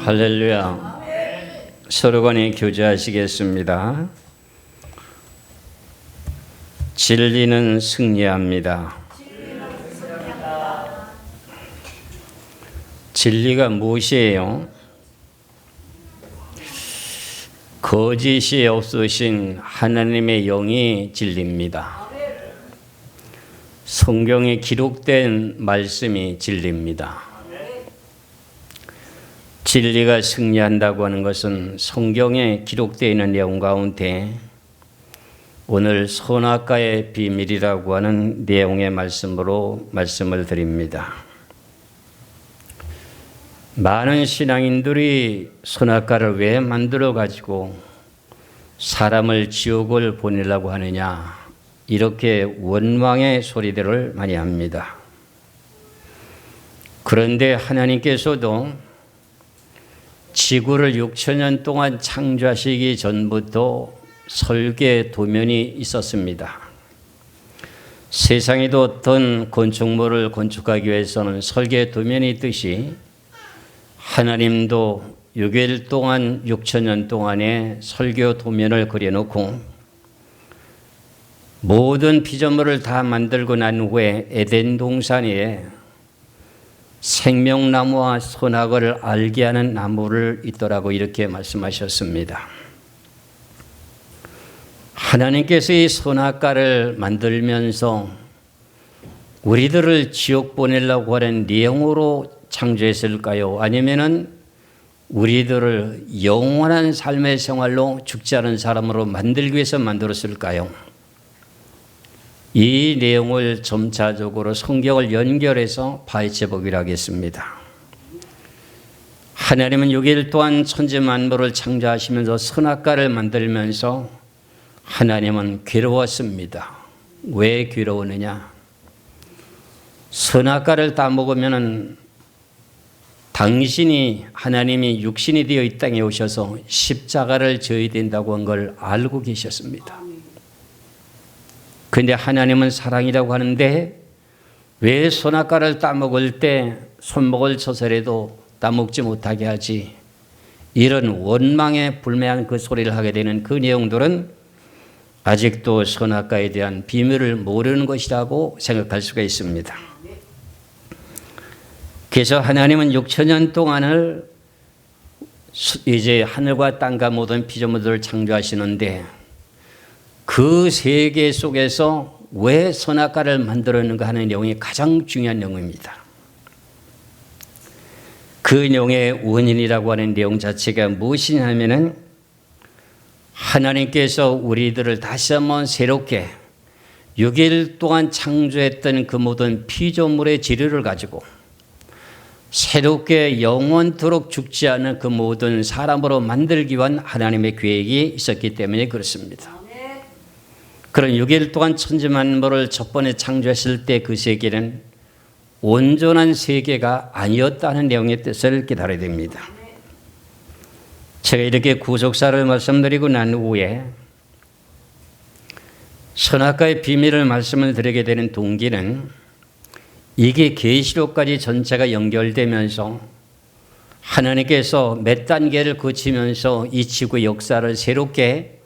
할렐루야. 서로 간에 교제하시겠습니다. 진리는 승리합니다. 진리가 무엇이에요? 거짓이 없으신 하나님의 영이 진리입니다. 성경에 기록된 말씀이 진리입니다. 진리가 승리한다고 하는 것은 성경에 기록되어 있는 내용 가운데 오늘 선악과의 비밀이라고 하는 내용의 말씀으로 말씀을 드립니다. 많은 신앙인들이 선악과를 왜 만들어 가지고 사람을 지옥을 보내려고 하느냐, 이렇게 원망의 소리들을 많이 합니다. 그런데 하나님께서도 지구를 6천년 동안 창조하시기 전부터 설계 도면이 있었습니다. 세상에도 어떤 건축물을 건축하기 위해서는 설계 도면이 있듯이 하나님도 6일 동안 6천년 동안의 설계 도면을 그려놓고 모든 피조물을 다 만들고 난 후에 에덴 동산에 생명나무와 선악을 알게 하는 나무를 있더라고 이렇게 말씀하셨습니다. 하나님께서 이 선악과를 만들면서 우리들을 지옥 보내려고 하는 내용으로 창조했을까요? 아니면은 우리들을 영원한 삶의 생활로 죽지 않은 사람으로 만들기 위해서 만들었을까요? 이 내용을 점차적으로 성경을 연결해서 파헤쳐 보기로 하겠습니다. 하나님은 6일 동안 천지 만물을 창조하시면서 선악과를 만들면서 하나님은 괴로웠습니다. 왜 괴로우느냐? 선악과를 따먹으면 당신이 하나님이 육신이 되어 이 땅에 오셔서 십자가를 져야 된다고 한 걸 알고 계셨습니다. 그런데 하나님은 사랑이라고 하는데 왜 선악과를 따먹을 때 손목을 쳐서라도 따먹지 못하게 하지? 이런 원망에 불매한 그 소리를 하게 되는 그 내용들은 아직도 선악과에 대한 비밀을 모르는 것이라고 생각할 수가 있습니다. 그래서 하나님은 6천년 동안을 이제 하늘과 땅과 모든 피조물들을 창조하시는데 그 세계 속에서 왜 선악과를 만들었는가 하는 내용이 가장 중요한 내용입니다. 그 내용의 원인이라고 하는 내용 자체가 무엇이냐면은 하나님께서 우리들을 다시 한번 새롭게 6일 동안 창조했던 그 모든 피조물의 지류를 가지고 새롭게 영원토록 죽지 않은 그 모든 사람으로 만들기 위한 하나님의 계획이 있었기 때문에 그렇습니다. 그런 6일 동안 천지 만물을 첫 번에 창조했을 때 그 세계는 온전한 세계가 아니었다는 내용의 뜻을 깨달아야 됩니다. 제가 이렇게 구속사를 말씀드리고 난 후에 선악과의 비밀을 말씀을 드리게 되는 동기는 이게 계시록까지 전체가 연결되면서 하나님께서 몇 단계를 거치면서 이 지구의 역사를 새롭게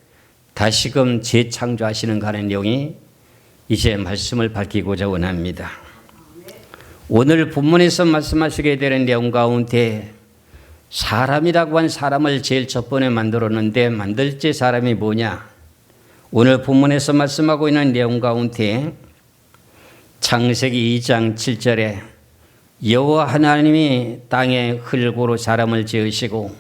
다시금 재창조하시는 가는 내용이 이제 말씀을 밝히고자 원합니다. 오늘 본문에서 말씀하시게 되는 내용 가운데 사람이라고 한 사람을 제일 첫 번에 만들었는데 만들지 사람이 뭐냐? 오늘 본문에서 말씀하고 있는 내용 가운데 창세기 2장 7절에 여호와 하나님이 땅에 흙으로 사람을 지으시고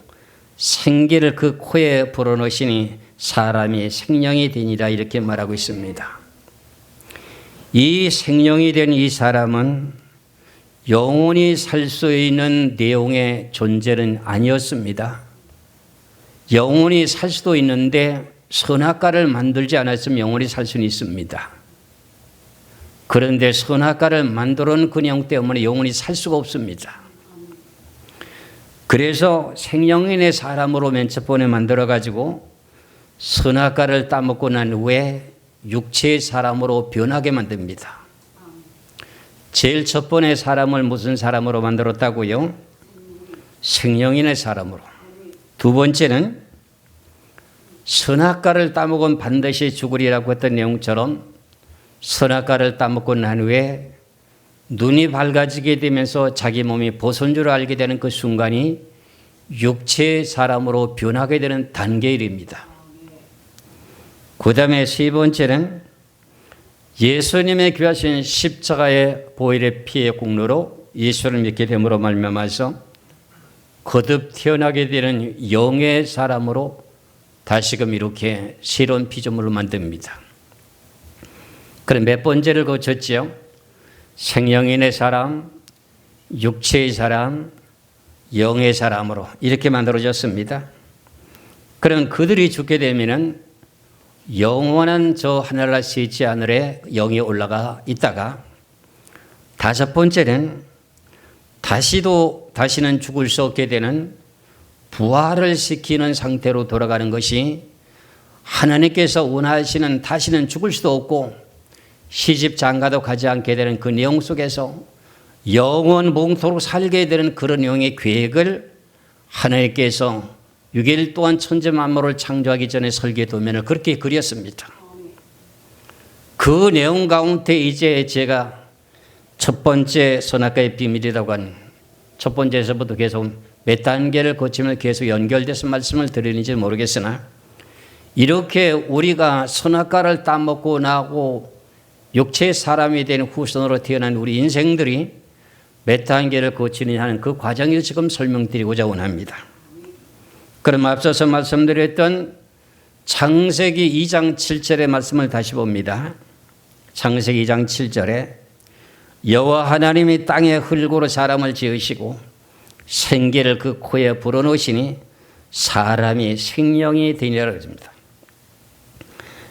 생기를 그 코에 불어넣으시니 사람이 생명이 되니라 이렇게 말하고 있습니다. 이 생명이 된 이 사람은 영원히 살 수 있는 내용의 존재는 아니었습니다. 영원히 살 수도 있는데 선악과를 만들지 않았으면 영원히 살 수는 있습니다. 그런데 선악과를 만들어 놓은 그 내용 때문에 영원히 살 수가 없습니다. 그래서 생명인의 사람으로 맨 첫 번에 만들어 가지고 선악과를 따먹고 난 후에 육체의 사람으로 변하게 만듭니다. 제일 첫 번에 사람을 무슨 사람으로 만들었다고요? 생명인의 사람으로. 두 번째는 선악과를 따먹으면 반드시 죽으리라고 했던 내용처럼 선악과를 따먹고 난 후에 눈이 밝아지게 되면서 자기 몸이 벗은 줄 알게 되는 그 순간이 육체의 사람으로 변하게 되는 단계에 이릅니다. 그 다음에 세 번째는 예수님의 귀하신 십자가의 보혈의 피의 공로로 예수를 믿게 됨으로 말미암아서 거듭 태어나게 되는 영의 사람으로 다시금 이렇게 새로운 피조물로 만듭니다. 그럼 몇 번째를 거쳤지요? 생명인의 사람, 육체의 사람, 영의 사람으로 이렇게 만들어졌습니다. 그럼 그들이 죽게 되면은 영원한 저 하늘나라 셋째 하늘에 영이 올라가 있다가 다섯 번째는 다시는 죽을 수 없게 되는 부활을 시키는 상태로 돌아가는 것이 하나님께서 원하시는 다시는 죽을 수도 없고 시집 장가도 가지 않게 되는 그 내용 속에서 영원 몽토록 살게 되는 그런 영의 계획을 하나님께서 6일 동안 천지 만물을 창조하기 전에 설계 도면을 그렇게 그렸습니다. 그 내용 가운데 이제 제가 첫 번째 선악과의 비밀이라고 하는 첫 번째에서부터 계속 몇 단계를 거치면 계속 연결돼서 말씀을 드리는지 모르겠으나 이렇게 우리가 선악과를 따먹고 나고 육체의 사람이 된 후손으로 태어난 우리 인생들이 몇 단계를 거치느냐 하는 그 과정을 지금 설명드리고자 원합니다. 그럼 앞서서 말씀드렸던 창세기 2장 7절의 말씀을 다시 봅니다. 창세기 2장 7절에 여호와 하나님이 땅에 흙으로 사람을 지으시고 생기를 그 코에 불어넣으시니 사람이 생명이 되니라 그랬습니다.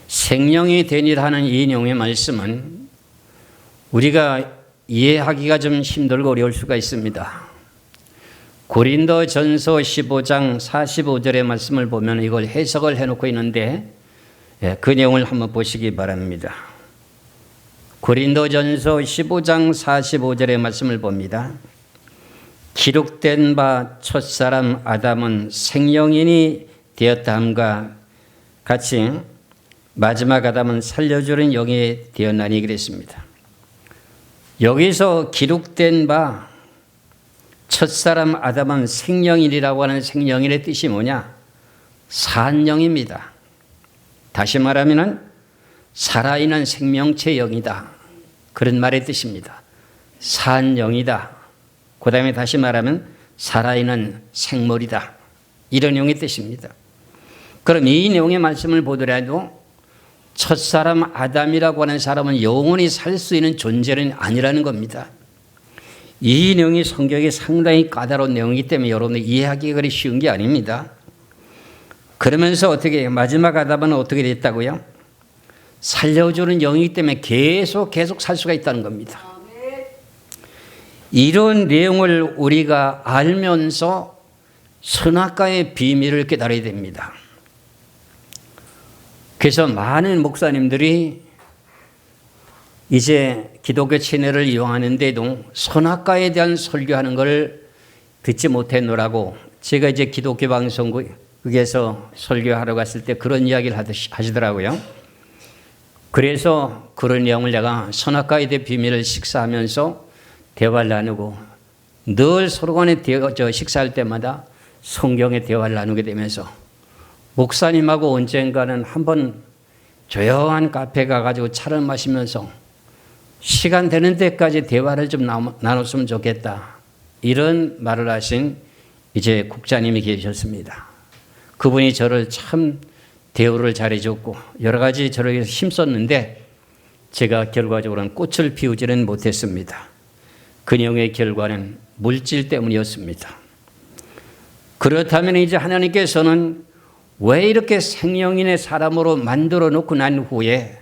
생명이 되니라 하는 이 내용의 말씀은 우리가 이해하기가 좀 힘들고 어려울 수가 있습니다. 고린도전서 15장 45절의 말씀을 보면 이걸 해석을 해놓고 있는데 그 내용을 한번 보시기 바랍니다. 고린도전서 15장 45절의 말씀을 봅니다. 기록된 바 첫사람 아담은 생명인이 되었다함과 같이 마지막 아담은 살려주는 영이 되었나니 그랬습니다. 여기서 기록된 바 첫사람 아담은 생명인이라고 하는 생명인의 뜻이 뭐냐? 산영입니다. 다시 말하면 살아있는 생명체 영이다. 그런 말의 뜻입니다. 산영이다. 그 다음에 다시 말하면 살아있는 생물이다. 이런 내용의 뜻입니다. 그럼 이 내용의 말씀을 보더라도 첫사람 아담이라고 하는 사람은 영원히 살 수 있는 존재는 아니라는 겁니다. 이 내용이 성경에 상당히 까다로운 내용이기 때문에 여러분들 이해하기가 그리 쉬운 게 아닙니다. 그러면서 어떻게 마지막 아담은 어떻게 됐다고요? 살려주는 영이기 때문에 계속 살 수가 있다는 겁니다. 이런 내용을 우리가 알면서 선악과의 비밀을 깨달아야 됩니다. 그래서 많은 목사님들이 이제 기독교 채널을 이용하는데도 선악과에 대한 설교하는 걸 듣지 못했노라고 제가 이제 기독교 방송국에서 설교하러 갔을 때 그런 이야기를 하시더라고요. 그래서 그런 내용을 내가 선악과에 대한 비밀을 식사하면서 대화를 나누고 늘 서로 간에 식사할 때마다 성경의 대화를 나누게 되면서 목사님하고 언젠가는 한번 조용한 카페 가가지고 차를 마시면서 시간 되는 데까지 대화를 좀 나눴으면 좋겠다. 이런 말을 하신 이제 국장님이 계셨습니다. 그분이 저를 참 대우를 잘해줬고 여러 가지 저를 위해서 힘썼는데 제가 결과적으로는 꽃을 피우지는 못했습니다. 그 내용의 결과는 물질 때문이었습니다. 그렇다면 이제 하나님께서는 왜 이렇게 생명인의 사람으로 만들어 놓고 난 후에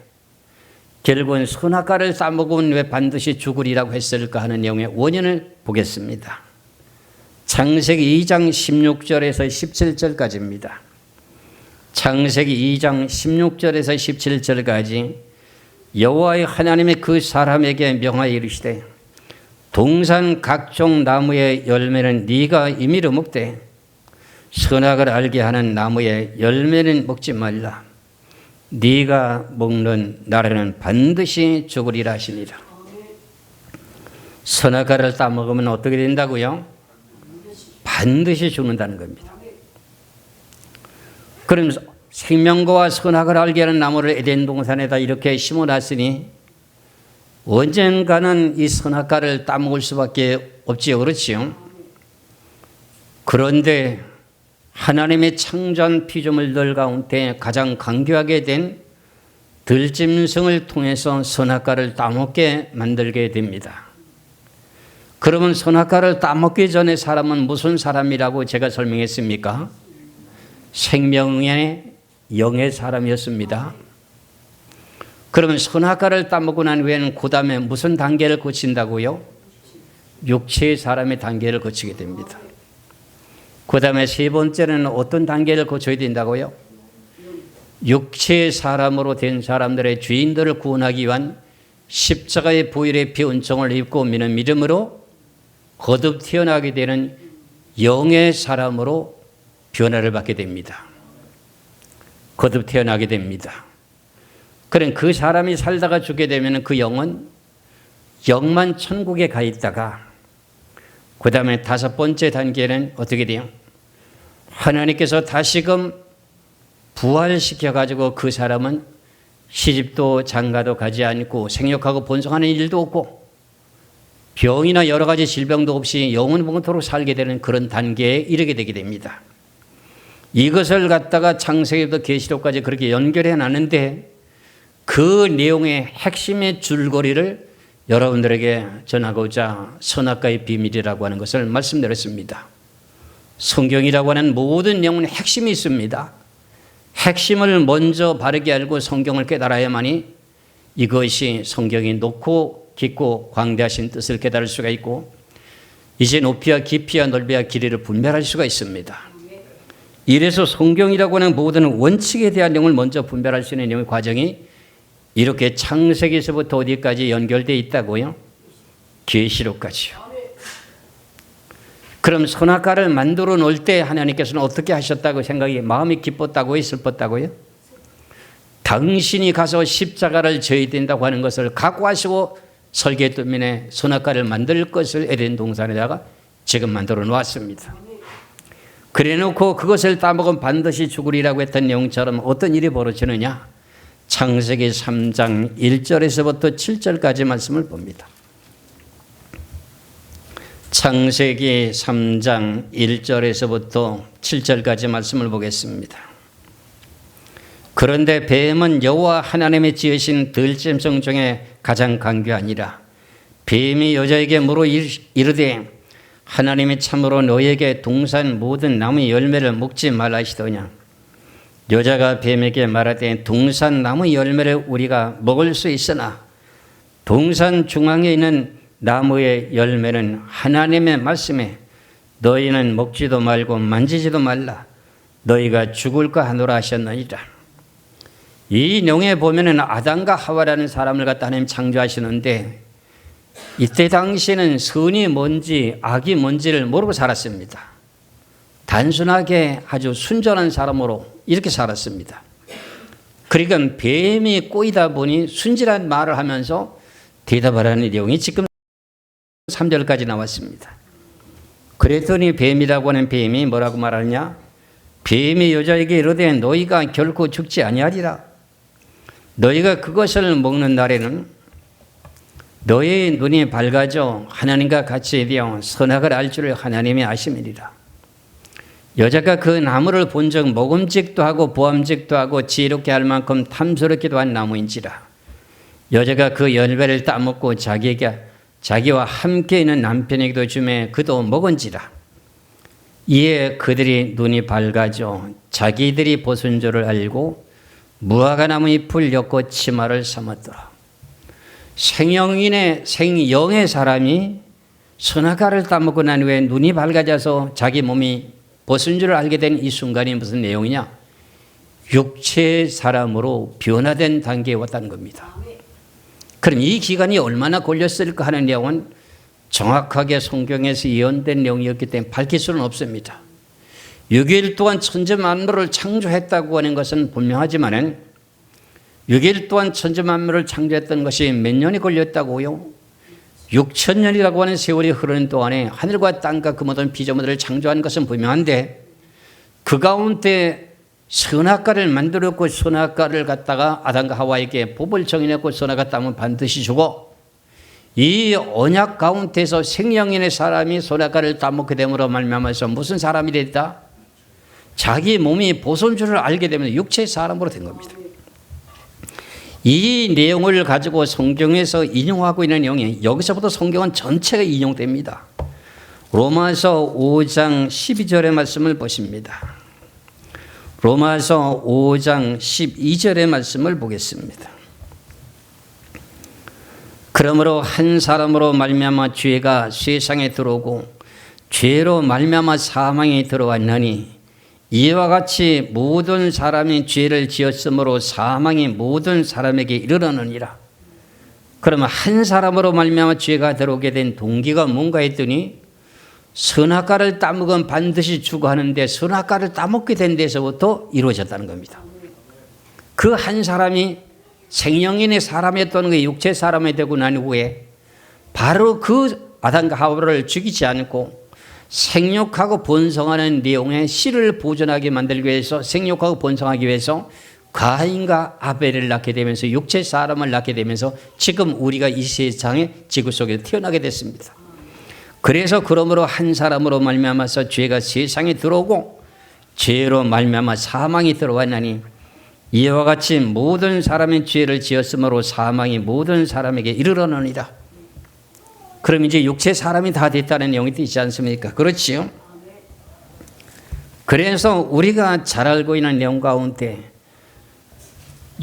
결국은 선악과를 따먹으면 왜 반드시 죽으리라고 했을까 하는 내용의 원인을 보겠습니다. 창세기 2장 16절에서 17절까지입니다. 창세기 2장 16절에서 17절까지 여호와의 하나님이 그 사람에게 명하여 이르시되 동산 각종 나무의 열매는 네가 임의로 먹되 선악을 알게 하는 나무의 열매는 먹지 말라. 네가 먹는 날에는 반드시 죽으리라 하시니라. 선악과를 따먹으면 어떻게 된다고요? 반드시 죽는다는 겁니다. 그럼 생명과 선악을 알게 하는 나무를 에덴 동산에다 이렇게 심어놨으니 언젠가는 이 선악과를 따먹을 수밖에 없지요. 그렇지요? 그런데 하나님의 창조한 피조물들 가운데 가장 강교하게 된 들짐승을 통해서 선악과를 따먹게 만들게 됩니다. 그러면 선악과를 따먹기 전에 사람은 무슨 사람이라고 제가 설명했습니까? 생명의 영의 사람이었습니다. 그러면 선악과를 따먹고 난 후에는 그 다음에 무슨 단계를 거친다고요? 육체의 사람의 단계를 거치게 됩니다. 그 다음에 세 번째는 어떤 단계를 거쳐야 된다고요? 육체의 사람으로 된 사람들의 죄인들을 구원하기 위한 십자가의 보혈의 피 은총을 입고 믿는 믿음으로 거듭 태어나게 되는 영의 사람으로 변화를 받게 됩니다. 거듭 태어나게 됩니다. 그럼 그 사람이 살다가 죽게 되면 그 영은 영만 천국에 가 있다가 그 다음에 다섯 번째 단계는 어떻게 돼요? 하나님께서 다시금 부활시켜가지고 그 사람은 시집도 장가도 가지 않고 생육하고 번성하는 일도 없고 병이나 여러 가지 질병도 없이 영원토록 살게 되는 그런 단계에 이르게 되게 됩니다. 이것을 갖다가 창세기부터 계시록까지 그렇게 연결해 놨는데 그 내용의 핵심의 줄거리를 여러분들에게 전하고자 선악과의 비밀이라고 하는 것을 말씀드렸습니다. 성경이라고 하는 모든 내용은 핵심이 있습니다. 핵심을 먼저 바르게 알고 성경을 깨달아야만이 이것이 성경이 높고 깊고 광대하신 뜻을 깨달을 수가 있고 이제 높이와 깊이와 넓이와 길이를 분별할 수가 있습니다. 이래서 성경이라고 하는 모든 원칙에 대한 내용을 먼저 분별할 수 있는 내용의 과정이 이렇게 창세기에서부터 어디까지 연결되어 있다고요? 계시록까지요. 그럼 선악과를 만들어 놓을 때 하나님께서는 어떻게 하셨다고 생각이 마음이 기뻤다고요? 슬펐다고요? 당신이 가서 십자가를 져야 된다고 하는 것을 각오하시고 설계도면에 선악과를 만들 것을 에덴 동산에다가 지금 만들어 놓았습니다. 그래 놓고 그것을 따먹으면 반드시 죽으리라고 했던 내용처럼 어떤 일이 벌어지느냐? 창세기 3장 1절에서부터 7절까지 말씀을 봅니다. 창세기 3장 1절에서부터 7절까지 말씀을 보겠습니다. 그런데 뱀은 여호와 하나님의 지으신 들짐승 중에 가장 강교하니라. 뱀이 여자에게 물어 이르되 하나님이 참으로 너에게 동산 모든 나무 열매를 먹지 말라 하시더냐. 여자가 뱀에게 말하되 동산 나무 열매를 우리가 먹을 수 있으나 동산 중앙에 있는 나무의 열매는 하나님의 말씀에 너희는 먹지도 말고 만지지도 말라 너희가 죽을까 하노라 하셨느니라. 이 내용에 보면은 아담과 하와라는 사람을 갖다 하나님 창조하시는데 이때 당시에는 선이 뭔지 악이 뭔지를 모르고 살았습니다. 단순하게 아주 순전한 사람으로 이렇게 살았습니다. 그러니까 뱀이 꼬이다 보니 순진한 말을 하면서 대답하라는 내용이 지금 3절까지 나왔습니다. 그랬더니 뱀이라고 하는 뱀이 뭐라고 말하느냐? 뱀이 여자에게 이르되 너희가 결코 죽지 아니하리라. 너희가 그것을 먹는 날에는 너희의 눈이 밝아져 하나님과 같이 되어 선악을 알 줄을 하나님이 아심이리라. 여자가 그 나무를 본즉 먹음직도 하고 보암직도 하고 지혜롭게 할 만큼 탐스럽기도 한 나무인지라. 여자가 그 열매를 따먹고 자기와 함께 있는 남편에게도 주매 그도 먹은지라. 이에 그들이 눈이 밝아져 자기들이 벗은 줄을 알고 무화과 나무 잎을 엮고 치마를 삼았더라. 생영의 사람이 선악과를 따먹고 난 후에 눈이 밝아져서 자기 몸이 벗은 줄을 알게 된 이 순간이 무슨 내용이냐? 육체의 사람으로 변화된 단계에 왔다는 겁니다. 그럼 이 기간이 얼마나 걸렸을까 하는 내용은 정확하게 성경에서 예언된 내용이었기 때문에 밝힐 수는 없습니다. 6일 동안 천지 만물을 창조했다고 하는 것은 분명하지만은 6일 동안 천지 만물을 창조했던 것이 몇 년이 걸렸다고요? 6,000년이라고 하는 세월이 흐르는 동안에 하늘과 땅과 그 모든 피조물들을 창조한 것은 분명한데 그 가운데 선악과를 만들었고 선악과를 갖다가 아담과 하와에게 법을 정해놓고 선악과 따면 반드시 주고 이 언약 가운데서 생명인의 사람이 선악과를 따먹게 됨으로 말미암아서 무슨 사람이 됐다? 자기 몸이 보존 줄을 알게 되면 육체의 사람으로 된 겁니다. 이 내용을 가지고 성경에서 인용하고 있는 내용이 여기서부터 성경은 전체가 인용됩니다. 로마서 5장 12절의 말씀을 보십니다. 로마서 5장 12절의 말씀을 보겠습니다. 그러므로 한 사람으로 말미암아 죄가 세상에 들어오고 죄로 말미암아 사망이 들어왔나니 이와 같이 모든 사람이 죄를 지었으므로 사망이 모든 사람에게 이르렀느니라. 그러면 한 사람으로 말미암아 죄가 들어오게 된 동기가 뭔가 했더니 선악과를 따먹으면 반드시 죽어 하는데 선악과를 따먹게 된 데서부터 이루어졌다는 겁니다. 그 한 사람이 생명인의 사람이었던 게 육체 사람이 되고 난 후에 바로 그 아담과 하와를 죽이지 않고 생육하고 번성하는 내용의 씨를 보존하게 만들기 위해서 생육하고 번성하기 위해서 가인과 아벨을 낳게 되면서 육체 사람을 낳게 되면서 지금 우리가 이 세상에 지구 속에 태어나게 됐습니다. 그래서 그러므로 한 사람으로 말미암아서 죄가 세상에 들어오고 죄로 말미암아 사망이 들어왔나니 이와 같이 모든 사람이 죄를 지었으므로 사망이 모든 사람에게 이르렀느니라. 그럼 이제 육체 사람이 다 됐다는 내용이 있지 않습니까? 그렇지요? 그래서 우리가 잘 알고 있는 내용 가운데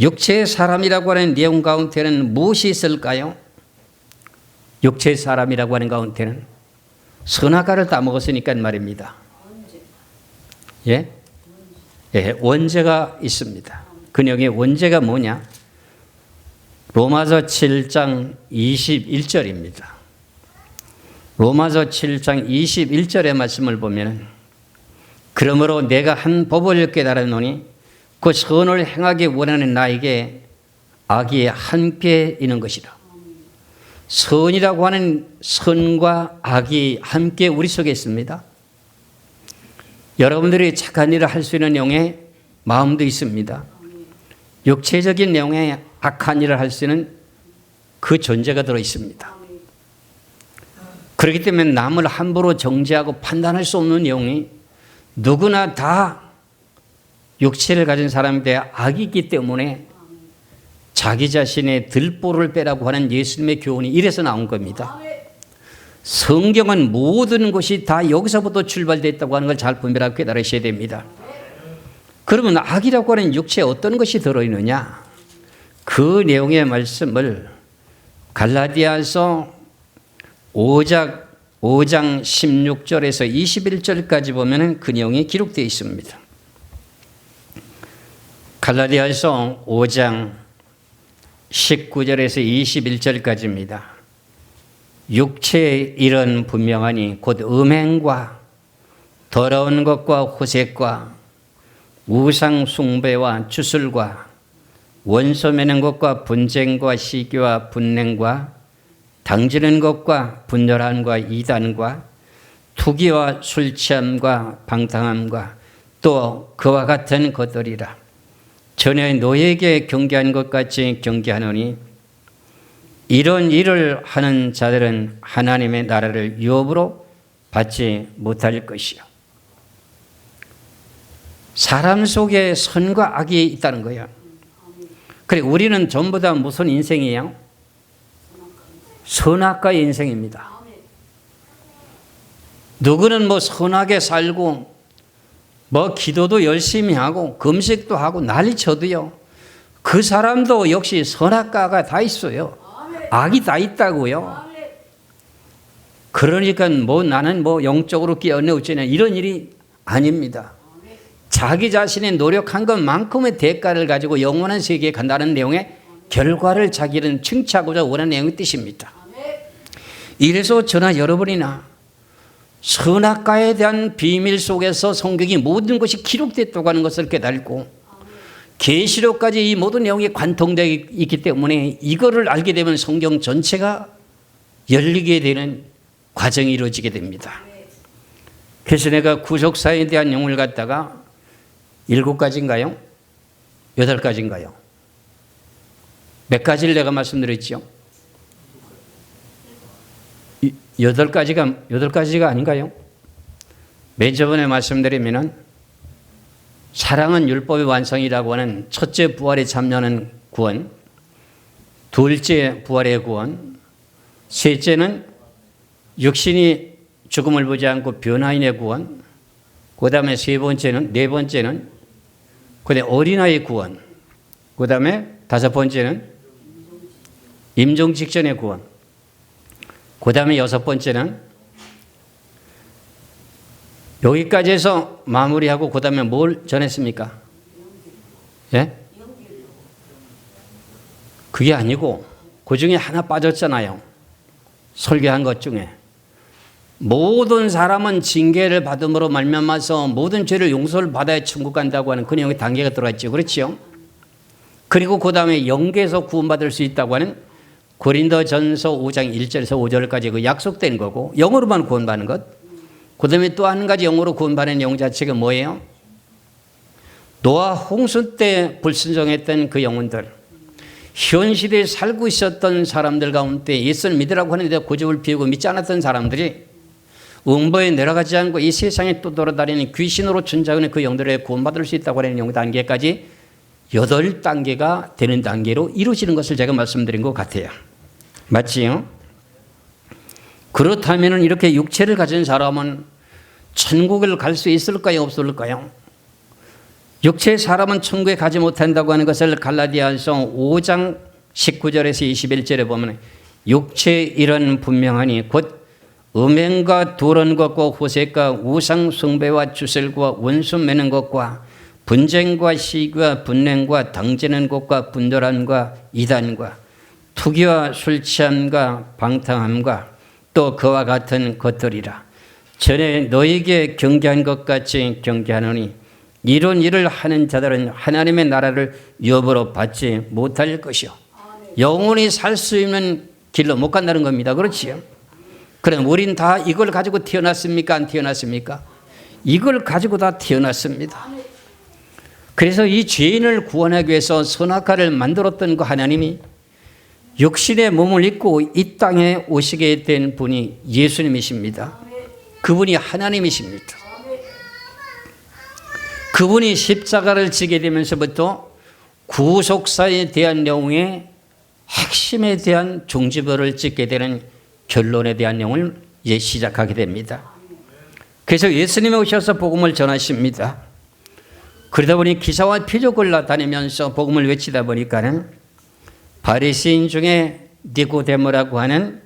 육체 사람이라고 하는 내용 가운데는 무엇이 있을까요? 육체 사람이라고 하는 가운데는 선악과를 따먹었으니까 말입니다. 예? 예, 원죄가 있습니다. 그 내용의 원죄가 뭐냐? 로마서 7장 21절입니다. 로마서 7장 21절의 말씀을 보면 그러므로 내가 한 법을 깨달았노니 그 선을 행하기 원하는 나에게 악이 함께 있는 것이라. 선이라고 하는 선과 악이 함께 우리 속에 있습니다. 여러분들이 착한 일을 할 수 있는 내용의 마음도 있습니다. 육체적인 내용의 악한 일을 할 수 있는 그 존재가 들어 있습니다. 그렇기 때문에 남을 함부로 정죄하고 판단할 수 없는 내용이 누구나 다 육체를 가진 사람인데 악이 있기 때문에 자기 자신의 들보를 빼라고 하는 예수님의 교훈이 이래서 나온 겁니다. 성경은 모든 것이 다 여기서부터 출발됐다고 하는 걸 잘 분별하고 깨달으셔야 됩니다. 그러면 악이라고 하는 육체에 어떤 것이 들어있느냐? 그 내용의 말씀을 갈라디아서 5장 16절에서 21절까지 보면 그 내용이 기록되어 있습니다. 갈라디아서 5장 19절에서 21절까지입니다. 육체의 일은 분명하니 곧 음행과 더러운 것과 호색과 우상 숭배와 주술과 원수 매는 것과 분쟁과 시기와 분냉과 당지는 것과 분열함과 이단과 투기와 술취함과 방탕함과 또 그와 같은 것들이라. 전에 너에게 경계한 것 같이 경계하노니 이런 일을 하는 자들은 하나님의 나라를 유업으로 받지 못할 것이요. 사람 속에 선과 악이 있다는 거예요. 그래, 우리는 전부 다 무슨 인생이에요? 선악과의 인생입니다. 누구는 뭐 선하게 살고 뭐 기도도 열심히 하고 금식도 하고 난리 쳐도요. 그 사람도 역시 선악과가 다 있어요. 악이 다 있다고요. 그러니까 뭐 나는 뭐 영적으로 깨어내 어쩌냐 이런 일이 아닙니다. 자기 자신이 노력한 것만큼의 대가를 가지고 영원한 세계에 간다는 내용의 결과를 자기는 칭찬하고자 원하는 내용의 뜻입니다. 이래서 저나 여러분이나 선악과에 대한 비밀 속에서 성경이 모든 것이 기록됐다고 하는 것을 깨닫고 계시록까지 이 모든 내용이 관통되어 있기 때문에 이거를 알게 되면 성경 전체가 열리게 되는 과정이 이루어지게 됩니다. 그래서 내가 구속사에 대한 내용을 갖다가 7가지인가요? 8가지인가요? 몇 가지를 내가 말씀드렸죠? 8가지가 아닌가요? 맨 저번에 말씀드리면은 사랑은 율법의 완성이라고 하는 첫째 부활에 참여하는 구원, 둘째 부활의 구원, 셋째는 육신이 죽음을 보지 않고 변화인의 구원, 그 다음에 네 번째는 그다음에 어린아이의 구원, 그 다음에 5번째는 임종 직전의 구원, 그 다음에 6번째는 여기까지 해서 마무리하고 그 다음에 뭘 전했습니까? 예? 그게 아니고 그 중에 하나 빠졌잖아요. 설교한 것 중에. 모든 사람은 징계를 받음으로 말미암아서 모든 죄를 용서를 받아야 천국 간다고 하는 그 내용의 단계가 들어갔죠. 그렇죠? 그리고 그 다음에 영계에서 구원받을 수 있다고 하는 고린도전서 5장 1절에서 5절까지 그 약속된 거고 영으로만 구원받는 것. 그 다음에 또 한 가지 영으로 구원받는 내용 자체가 뭐예요? 노아 홍수 때 불순종했던 그 영혼들, 현 시대에 살고 있었던 사람들 가운데 예수를 믿으라고 하는데 고집을 피우고 믿지 않았던 사람들이 음보에 내려가지 않고 이 세상에 또 돌아다니는 귀신으로 존재하는 그 영들에 구원받을 수 있다고 하는 영 단계까지 8단계가 되는 단계로 이루어지는 것을 제가 말씀드린 것 같아요. 맞지요? 그렇다면 이렇게 육체를 가진 사람은 천국을 갈 수 있을까요? 없을까요? 육체의 사람은 천국에 가지 못한다고 하는 것을 갈라디아서 5장 19절에서 21절에 보면 육체의 일은 분명하니 곧 음행과 도른 것과 호색과 우상 숭배와 주설과 원수 매는 것과 분쟁과 시기와 분냉과 당지는 것과 분돌함과 이단과 투기와 술 취함과 방탕함과 또 그와 같은 것들이라. 전에 너에게 경계한 것 같이 경계하노니 이런 일을 하는 자들은 하나님의 나라를 여부로 받지 못할 것이요. 영원히 살 수 있는 길로 못 간다는 겁니다. 그렇지요? 그럼 우린 다 이걸 가지고 태어났습니까? 안 태어났습니까? 이걸 가지고 다 태어났습니다. 그래서 이 죄인을 구원하기 위해서 선악과를 만들었던 그 하나님이 육신의 몸을 입고 이 땅에 오시게 된 분이 예수님이십니다. 그분이 하나님이십니다. 그분이 십자가를 지게 되면서부터 구속사에 대한 내용의 핵심에 대한 종지부를 찍게 되는 결론에 대한 내용을 이제 시작하게 됩니다. 그래서 예수님이 오셔서 복음을 전하십니다. 그러다 보니 기사와 표적을 나타내면서 복음을 외치다 보니까는 바리새인 중에 니고데모라고 하는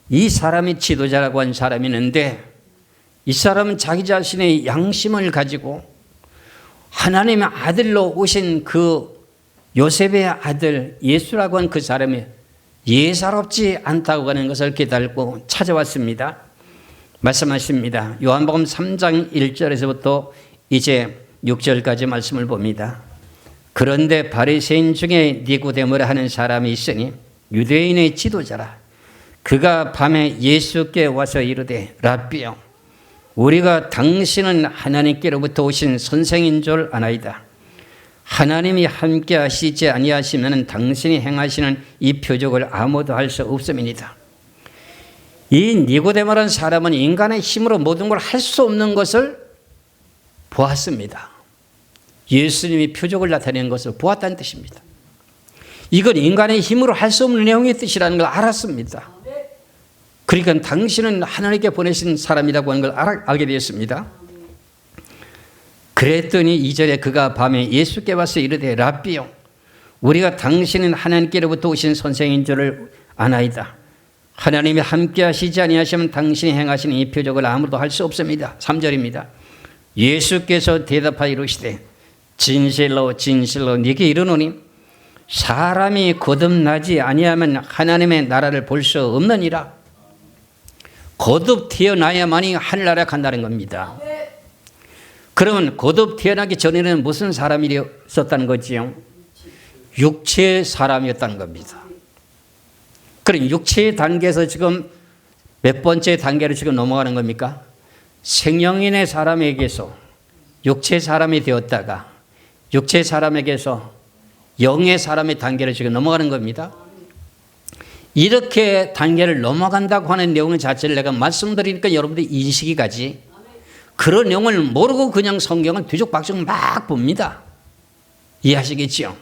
이 사람이 지도자라고 한 사람이 있는데 이 사람은 자기 자신의 양심을 가지고 하나님의 아들로 오신 그 요셉의 아들 예수라고 한 그 사람이 예사롭지 않다고 하는 것을 깨달고 찾아왔습니다. 말씀하십니다. 요한복음 3장 1절에서부터 이제 6절까지 말씀을 봅니다. 그런데 바리새인 중에 니고데모라 하는 사람이 있으니 유대인의 지도자라. 그가 밤에 예수께 와서 이르되 랍비여 우리가 당신은 하나님께로부터 오신 선생인 줄 아나이다. 하나님이 함께 하시지 아니하시면 당신이 행하시는 이 표적을 아무도 할 수 없음이니이다. 이 니고데모라는 사람은 인간의 힘으로 모든 걸 할 수 없는 것을 보았습니다. 예수님이 표적을 나타내는 것을 보았다는 뜻입니다. 이건 인간의 힘으로 할 수 없는 내용의 뜻이라는 걸 알았습니다. 그러니까 당신은 하나님께 보내신 사람이라고 하는 걸 알게 되었습니다. 그랬더니 2절에 그가 밤에 예수께 와서 이르되 랍비요 우리가 당신은 하나님께로부터 오신 선생인 줄을 아나이다. 하나님이 함께 하시지 아니하시면 당신이 행하시는 이 표적을 아무도 할 수 없습니다. 3절입니다. 예수께서 대답하여 이르시되 진실로 진실로 네게 이르노니 사람이 거듭나지 아니하면 하나님의 나라를 볼 수 없느니라. 거듭 태어나야만이 하늘나라에 간다는 겁니다. 그러면 거듭 태어나기 전에는 무슨 사람이었다는 거지요? 육체의 사람이었다는 겁니다. 그럼 육체의 단계에서 지금 몇 번째 단계로 지금 넘어가는 겁니까? 생명인의 사람에게서 육체 사람이 되었다가 육체 사람에게서 영의 사람의 단계로 지금 넘어가는 겁니다. 이렇게 단계를 넘어간다고 하는 내용 자체를 내가 말씀드리니까 여러분들이 인식이 가지. 그런 내용을 모르고 그냥 성경을 뒤죽박죽 막 봅니다. 이해하시겠지요?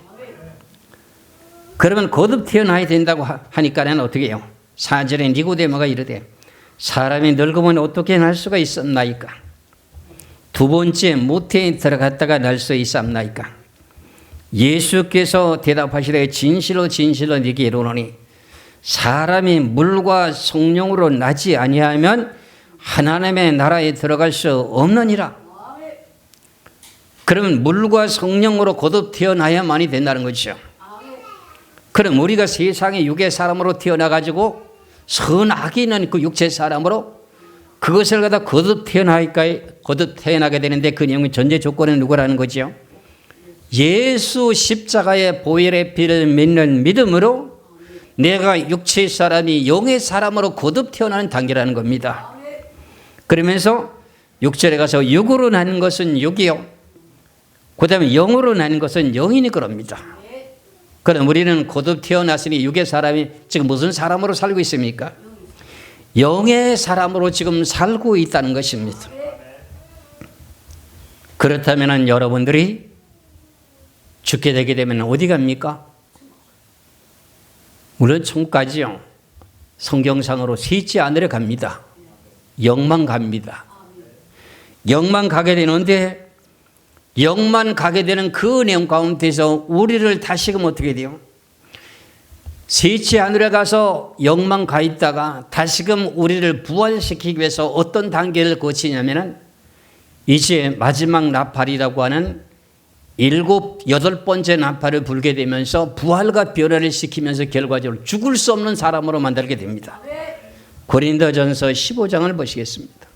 그러면 거듭 태어나야 된다고 하니까는 어떻게 해요? 4절에 니고데모가 이르되 사람이 늙으면 어떻게 날 수가 있었나이까? 두 번째 모태에 들어갔다가 날 수 있었나이까? 예수께서 대답하시되 진실로 진실로 네게 이르노니 사람이 물과 성령으로 나지 아니하면 하나님의 나라에 들어갈 수 없느니라. 그러면 물과 성령으로 거듭 태어나야만이 된다는 거죠. 그럼 우리가 세상에 육의 사람으로 태어나가지고 선악이 있는 그 육체 사람으로 그것을 갖다 거듭 태어나게 되는데 그 내용의 전제 조건은 누구라는 거죠? 예수 십자가의 보혈의 피를 믿는 믿음으로 내가 육체의 사람이 영의 사람으로 거듭 태어나는 단계라는 겁니다. 그러면서 6절에 가서 육으로 나는 것은 육이요, 그 다음에 영으로 나는 것은 영이니 그럽니다. 그럼 우리는 거듭 태어났으니 육의 사람이 지금 무슨 사람으로 살고 있습니까? 영의 사람으로 지금 살고 있다는 것입니다. 그렇다면 여러분들이 죽게 되게 되면 어디 갑니까? 물론 천국까지요. 성경상으로 셋지 않으려 갑니다. 영만 갑니다. 영만 가게 되는데 영만 가게 되는 그 내용 가운데서 우리를 다시금 어떻게 돼요? 셋지 하늘에 가서 영만 가 있다가 다시금 우리를 부활시키기 위해서 어떤 단계를 거치냐면은 이제 마지막 나팔이라고 하는 7, 8번째 나팔을 불게 되면서 부활과 변화를 시키면서 결과적으로 죽을 수 없는 사람으로 만들게 됩니다. 고린도전서 15장을 보시겠습니다.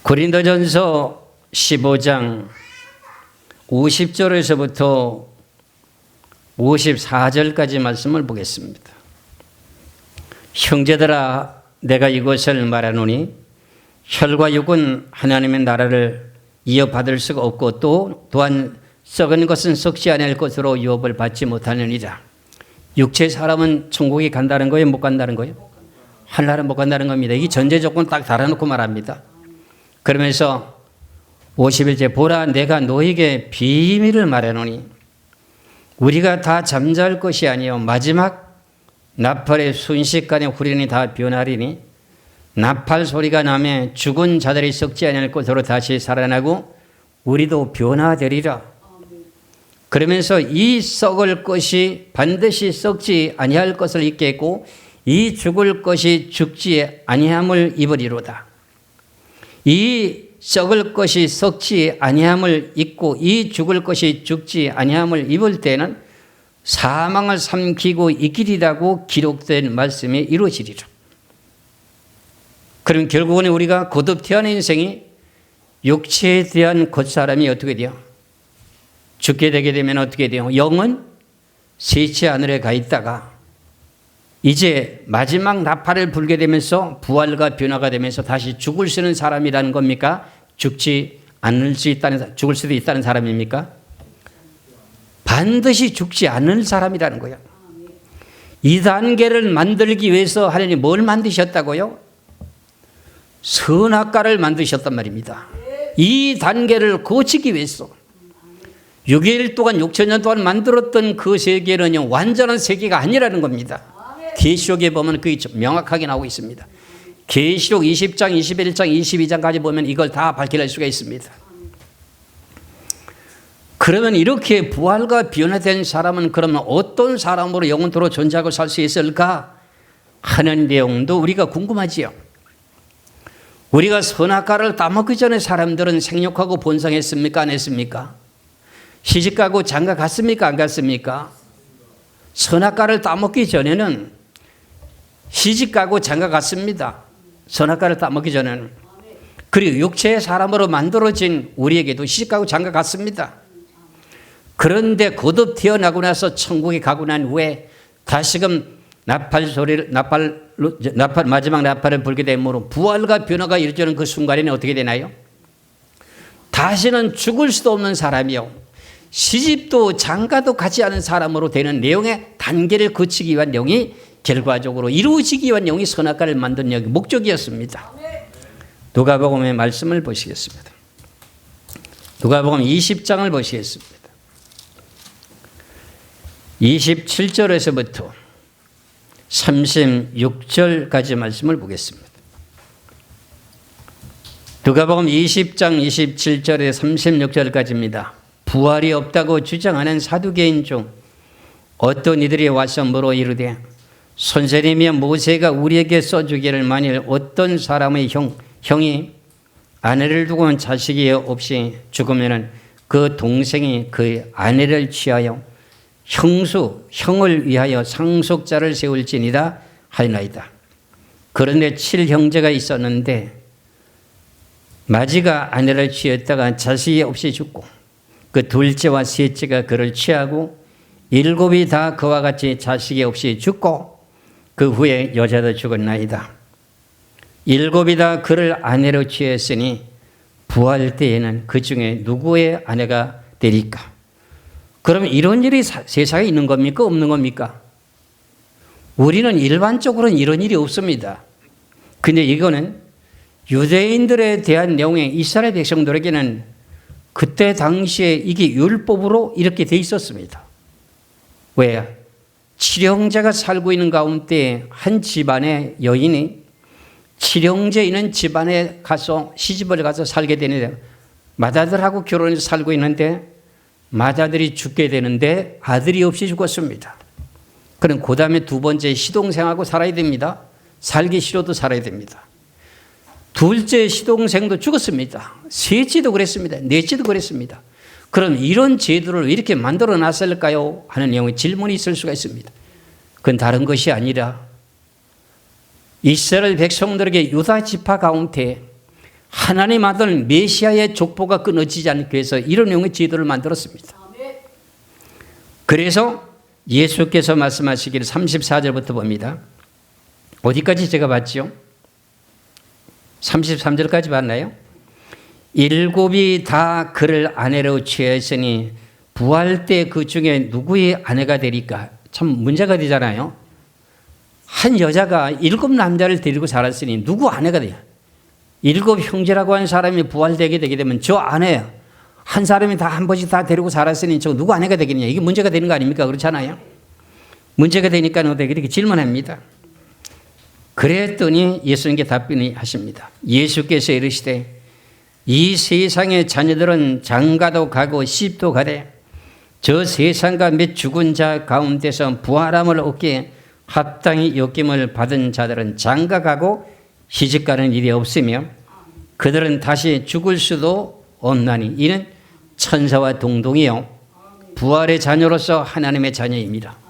고린도전서 15장 50절에서부터 54절까지 말씀을 보겠습니다. 형제들아 내가 이것을 말하노니 혈과 육은 하나님의 나라를 이어받을 수가 없고 또한 썩은 것은 썩지 않을 것으로 유업을 받지 못하느니라. 육체 사람은 천국에 간다는 거예요? 못 간다는 거예요? 하늘나라 못 간다는 겁니다. 이 전제 조건 딱 달아놓고 말합니다. 그러면서 51절 보라 내가 너에게 비밀을 말하노니 우리가 다 잠잘 것이 아니요 마지막 나팔의 순식간에 후련이 다 변하리니 나팔 소리가 나면 죽은 자들이 썩지 않을 것으로 다시 살아나고 우리도 변화되리라. 그러면서 이 썩을 것이 반드시 썩지 아니할 것을 잊겠고 이 죽을 것이 죽지 아니함을 입으리로다. 이 썩을 것이 썩지 아니함을 잊고 이 죽을 것이 죽지 아니함을 입을 때는 사망을 삼키고 이기리라고 기록된 말씀이 이루어지리라. 그럼 결국은 우리가 거듭 태어난 인생이 육체에 대한 겉사람이 어떻게 돼요? 죽게 되게 되면 어떻게 돼요? 영은 셋째 하늘에 가 있다가 이제 마지막 나팔을 불게 되면서 부활과 변화가 되면서 다시 죽을 수 있는 사람이라는 겁니까? 죽을 수도 있다는 사람입니까? 반드시 죽지 않을 사람이라는 거예요. 이 단계를 만들기 위해서 하나님이 뭘 만드셨다고요? 선악과를 만드셨단 말입니다. 이 단계를 거치기 위해서 6일 동안 6천년 동안 만들었던 그 세계는 완전한 세계가 아니라는 겁니다. 계시록에 보면 그게 명확하게 나오고 있습니다. 계시록 20장, 21장, 22장까지 보면 이걸 다 밝힐 수가 있습니다. 그러면 이렇게 부활과 변화된 사람은 그러면 어떤 사람으로 영원토록 존재하고 살 수 있을까 하는 내용도 우리가 궁금하지요. 우리가 선악과를 따먹기 전에 사람들은 생육하고 번성했습니까? 안 했습니까? 시집가고 장가 갔습니까? 안 갔습니까? 선악과를 따먹기 전에는 시집가고 장가갔습니다. 선악과를 따먹기 전에는. 그리고 육체의 사람으로 만들어진 우리에게도 시집가고 장가갔습니다. 그런데 거듭 태어나고 나서 천국에 가고 난 후에 다시금 마지막 나팔을 불게 되므로 부활과 변화가 이루어지는 그 순간에는 어떻게 되나요? 다시는 죽을 수도 없는 사람이요, 시집도 장가도 가지 않은 사람으로 되는 내용의 단계를 거치기 위한 내용이 결과적으로 이루어지기 위한 내용이 선악과를 만든 목적이었습니다. 누가복음의 말씀을 보시겠습니다. 누가복음 20장을 보시겠습니다. 27절에서부터 36절까지 말씀을 보겠습니다. 누가복음 20장 27절에 36절까지입니다. 부활이 없다고 주장하는 사두개인 중 어떤 이들이 와서 물어 이르되 선생님이여 모세가 우리에게 써주기를 만일 어떤 사람의 형이 아내를 두고 자식이 없이 죽으면 그 동생이 그 아내를 취하여 형을 위하여 상속자를 세울지니라 하나이다. 그런데 7형제가 있었는데 마지가 아내를 취했다가 자식이 없이 죽고 그 둘째와 셋째가 그를 취하고 7이 다 그와 같이 자식이 없이 죽고 그 후에 여자도 죽었나이다. 7이 다 그를 아내로 취했으니 부활 때에는 그 중에 누구의 아내가 되리까? 그럼 이런 일이 세상에 있는 겁니까? 없는 겁니까? 우리는 일반적으로는 이런 일이 없습니다. 근데 이거는 유대인들에 대한 내용에 이스라엘 백성들에게는 그때 당시에 이게 율법으로 이렇게 돼 있었습니다. 왜? 7형제가 살고 있는 가운데 한 집안의 여인이 7형제 있는 집안에 가서 시집을 가서 살게 되는데 맏아들하고 결혼해서 살고 있는데 맏아들이 죽게 되는데 아들이 없이 죽었습니다. 그럼 그 다음에 두 번째 시동생하고 살아야 됩니다. 살기 싫어도 살아야 됩니다. 둘째 시동생도 죽었습니다. 셋째도 그랬습니다. 넷째도 그랬습니다. 그럼 이런 제도를 왜 이렇게 만들어 놨을까요? 하는 내용의 질문이 있을 수가 있습니다. 그건 다른 것이 아니라 이스라엘 백성들에게 유다 지파 가운데 하나님 아들 메시아의 족보가 끊어지지 않기 위해서 이런 내용의 제도를 만들었습니다. 그래서 예수께서 말씀하시기를 34절부터 봅니다. 어디까지 제가 봤죠? 33절까지 봤나요? 7이 다 그를 아내로 취했으니 부활 때 그 중에 누구의 아내가 되리까? 참 문제가 되잖아요. 한 여자가 7 남자를 데리고 살았으니 누구 아내가 돼요? 7 형제라고 하는 사람이 부활되게 되게 되면 저 아내 한 사람이 다 한 번씩 다 데리고 살았으니 저 누구 아내가 되겠느냐? 이게 문제가 되는 거 아닙니까? 그렇잖아요. 문제가 되니까 이렇게 질문합니다. 그랬더니 예수님께 답변을 하십니다. 예수께서 이르시되 이 세상의 자녀들은 장가도 가고 시집도 가되 저 세상과 몇 죽은 자 가운데서 부활함을 얻기에 합당히 여김을 받은 자들은 장가가고 시집가는 일이 없으며 그들은 다시 죽을 수도 없나니 이는 천사와 동등이요 부활의 자녀로서 하나님의 자녀입니다.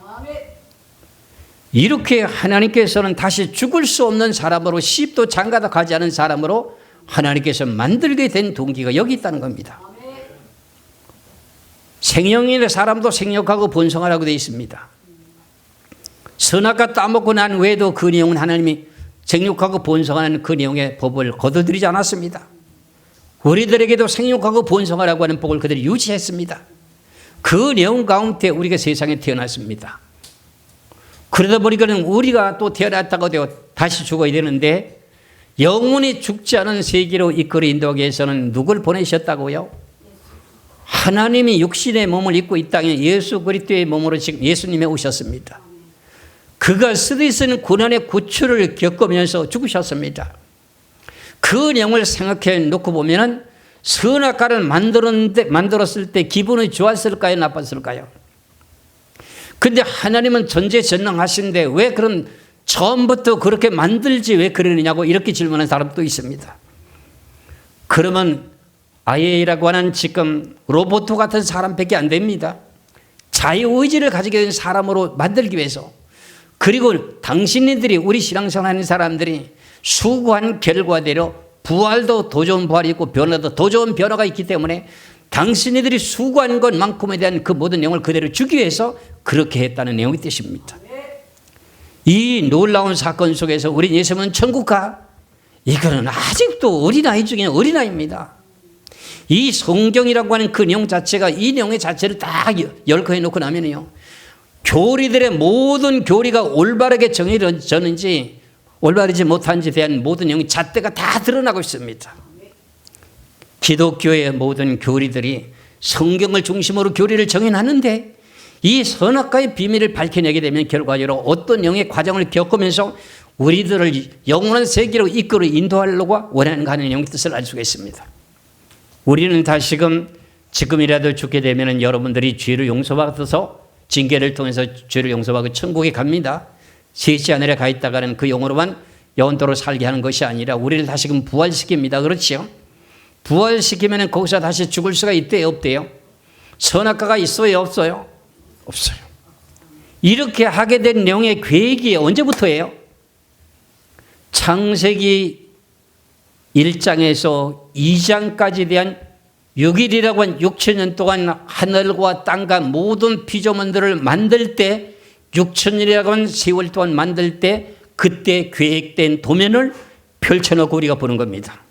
이렇게 하나님께서는 다시 죽을 수 없는 사람으로 시집도 장가도 가지 않은 사람으로 하나님께서 만들게 된 동기가 여기 있다는 겁니다. 생명인의 사람도 생육하고 번성하라고 되어 있습니다. 선악과 따먹고 난 외에도 그 내용은 하나님이 생육하고 번성하는 그 내용의 법을 거둬들이지 않았습니다. 우리들에게도 생육하고 번성하라고 하는 법을 그들이 유지했습니다. 그 내용 가운데 우리가 세상에 태어났습니다. 그러다 보니까는 우리가 또 태어났다고 되어 다시 죽어야 되는데 영원히 죽지 않은 세계로 이끌어 인도하기 위해서는 누굴 보내셨다고요? 하나님이 육신의 몸을 입고 이 땅에 예수 그리스도의 몸으로 지금 예수님이 오셨습니다. 그가 스스로는 고난의 고초를 겪으면서 죽으셨습니다. 그 내용을 생각해 놓고 보면은 선악과를 만들었을 때 기분이 좋았을까요? 나빴을까요? 근데 하나님은 전지전능하신데 왜 그런 처음부터 그렇게 만들지 왜 그러느냐고 이렇게 질문하는 사람도 있습니다. 그러면 IA라고 하는 지금 로봇 같은 사람밖에 안 됩니다. 자유의지를 가지게 된 사람으로 만들기 위해서, 그리고 당신네들이, 우리 신앙생활하는 사람들이 수고한 결과대로 부활도 더 좋은 부활이 있고 변화도 더 좋은 변화가 있기 때문에 당신네들이 수고한 것만큼에 대한 그 모든 내용을 그대로 주기 위해서 그렇게 했다는 내용이 뜻입니다. 이 놀라운 사건 속에서 우리 예수님은 천국 가? 이거는 아직도 어린아이 중에 어린아이입니다. 이 성경이라고 하는 그 내용 자체가, 이 내용의 자체를 딱 열거해 놓고 나면요, 교리들의 모든 교리가 올바르게 정해졌는지 올바르지 못한지에 대한 모든 내용이 잣대가 다 드러나고 있습니다. 기독교의 모든 교리들이 성경을 중심으로 교리를 정해놨는데, 이 선악과의 비밀을 밝혀내게 되면 결과적으로 어떤 영의 과정을 겪으면서 우리들을 영원한 세계로 이끌어 인도하려고 원하는가 하는 영의 뜻을 알 수가 있습니다. 우리는 지금이라도 죽게 되면 여러분들이 죄를 용서받아서 징계를 통해서 죄를 용서받고 천국에 갑니다. 셋이 하늘에 가 있다가는 그 영으로만 영원토록 살게 하는 것이 아니라 우리를 다시금 부활시킵니다. 그렇죠? 부활시키면 거기서 다시 죽을 수가 있대요, 없대요? 선악과가 있어요, 없어요? 없어요. 이렇게 하게 된 내용의 계획이 언제부터예요? 창세기 1장에서 2장까지 대한 6일이라고 한 6천년 동안 하늘과 땅과 모든 피조물들을 만들 때, 6천년이라고 한 세월 동안 만들 때 그때 계획된 도면을 펼쳐놓고 우리가 보는 겁니다.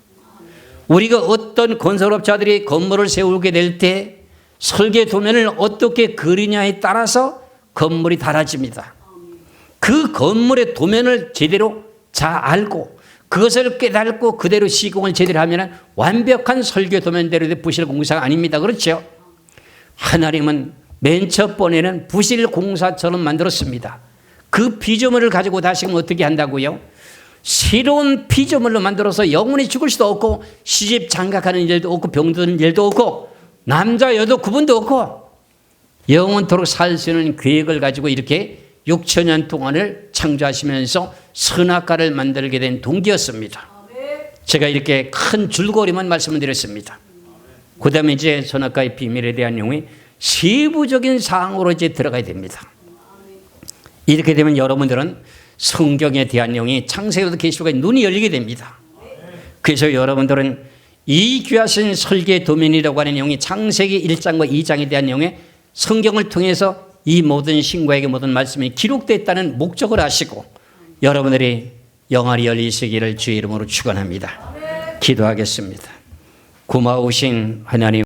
우리가 어떤 건설업자들이 건물을 세우게 될 때 설계 도면을 어떻게 그리냐에 따라서 건물이 달라집니다. 그 건물의 도면을 제대로 잘 알고 그것을 깨닫고 그대로 시공을 제대로 하면 완벽한 설계 도면대로 된 부실 공사가 아닙니다. 그렇죠? 하나님은 맨 첫 번에는 부실 공사처럼 만들었습니다. 그 피조물을 가지고 다시금 어떻게 한다고요? 새로운 피조물로 만들어서 영원히 죽을 수도 없고 시집 장가가는 일도 없고 병드는 일도 없고 남자 여도 구분도 없고 영원토록 살 수 있는 계획을 가지고 이렇게 6천년 동안을 창조하시면서 선악과를 만들게 된 동기였습니다. 제가 이렇게 큰 줄거리만 말씀을 드렸습니다. 그 다음에 이제 선악과의 비밀에 대한 내용이 세부적인 사항으로 이제 들어가야 됩니다. 이렇게 되면 여러분들은 성경에 대한 내용이 창세기부터 계시록까지 눈이 열리게 됩니다. 그래서 여러분들은 이 귀하신 설계 도면이라고 하는 내용이 창세기 1장과 2장에 대한 내용에 성경을 통해서 이 모든 신과에게 모든 말씀이 기록됐다는 목적을 아시고 여러분들이 영안이 열리시기를 주의 이름으로 축원합니다. 기도하겠습니다. 고마우신 하나님,